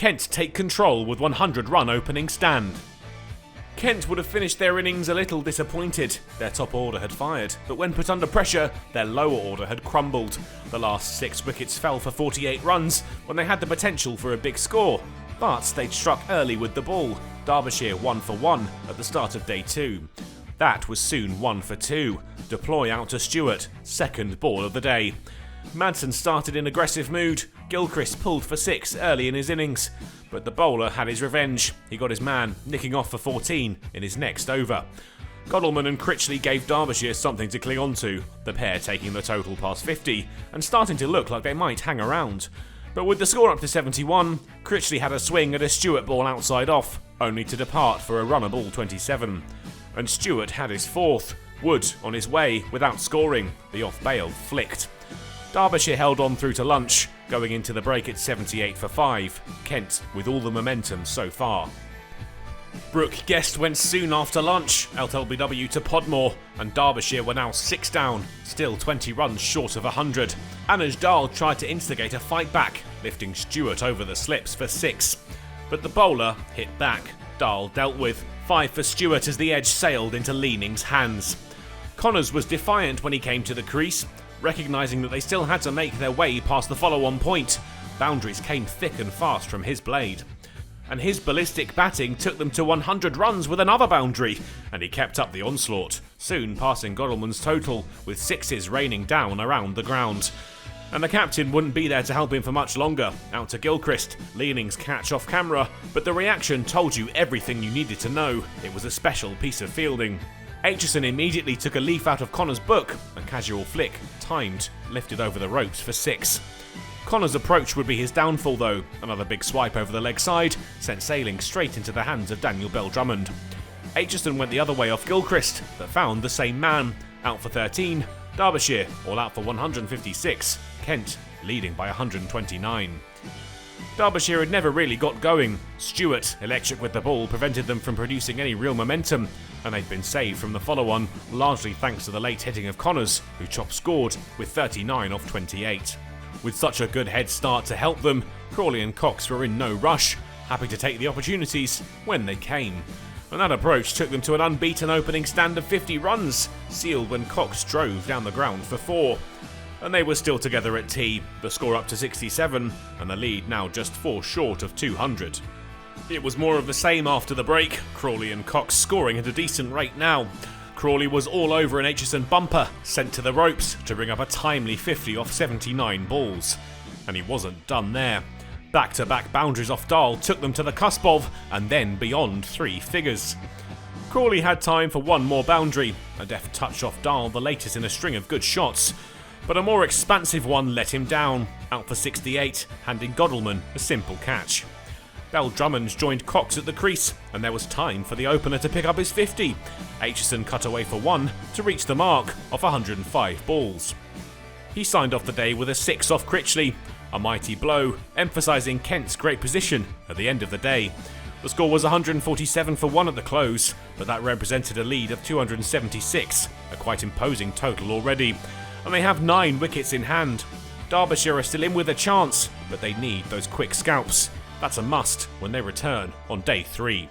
Kent take control with 100-run opening stand. Kent would have finished their innings a little disappointed. Their top order had fired, but when put under pressure, their lower order had crumbled. The last 6 wickets fell for 48 runs when they had the potential for a big score, but they'd struck early with the ball. Derbyshire 1 for 1 at the start of day 2. That was soon 1 for 2. Deploy out to Stewart, second ball of the day. Madsen started in aggressive mood. Gilchrist pulled for 6 early in his innings, but the bowler had his revenge. He got his man nicking off for 14 in his next over. Godalming and Critchley gave Derbyshire something to cling on to, the pair taking the total past 50 and starting to look like they might hang around. But with the score up to 71, Critchley had a swing at a Stewart ball outside off, only to depart for a run of ball 27. And Stewart had his fourth. Wood on his way without scoring, the off bail flicked. Derbyshire held on through to lunch, going into the break at 78 for 5, Kent with all the momentum so far. Brooke Guest went soon after lunch, out LBW to Podmore, and Derbyshire were now 6 down, still 20 runs short of 100. Anuj Dal tried to instigate a fight back, lifting Stewart over the slips for 6. But the bowler hit back. Dal dealt with 5 for Stewart as the edge sailed into Leaning's hands. Connors was defiant when he came to the crease, recognising that they still had to make their way past the follow-on point. Boundaries came thick and fast from his blade. And his ballistic batting took them to 100 runs with another boundary, and he kept up the onslaught, soon passing Godalming's total, with 6s raining down around the ground. And the captain wouldn't be there to help him for much longer, out to Gilchrist, Leaning's catch off camera, but the reaction told you everything you needed to know. It was a special piece of fielding. Aitchison immediately took a leaf out of Connor's book, a casual flick, timed, lifted over the ropes for 6. Connor's approach would be his downfall though. Another big swipe over the leg side, sent sailing straight into the hands of Daniel Bell-Drummond. Aitchison went the other way off Gilchrist, but found the same man, out for 13. Derbyshire all out for 156, Kent leading by 129. Derbyshire had never really got going. Stewart, electric with the ball, prevented them from producing any real momentum, and they'd been saved from the follow-on, largely thanks to the late hitting of Connors, who top-scored with 39 off 28. With such a good head start to help them, Crawley and Cox were in no rush, happy to take the opportunities when they came. And that approach took them to an unbeaten opening stand of 50 runs, sealed when Cox drove down the ground for 4. And they were still together at tea, the score up to 67, and the lead now just 4 short of 200. It was more of the same after the break, Crawley and Cox scoring at a decent rate now. Crawley was all over an Aitchison bumper, sent to the ropes to bring up a timely 50 off 79 balls. And he wasn't done there. Back-to-back boundaries off Dahl took them to the cusp of, and then beyond 3 figures. Crawley had time for one more boundary, a deft touch off Dahl, the latest in a string of good shots. But a more expansive one let him down, out for 68, handing Godalming a simple catch. Bell-Drummond joined Cox at the crease, and there was time for the opener to pick up his 50. Aitchison cut away for 1 to reach the mark of 105 balls. He signed off the day with a 6 off Critchley, a mighty blow, emphasising Kent's great position at the end of the day. The score was 147 for 1 at the close, but that represented a lead of 276, a quite imposing total already. And they have 9 wickets in hand. Derbyshire are still in with a chance, but they need those quick scalps. That's a must when they return on day 3.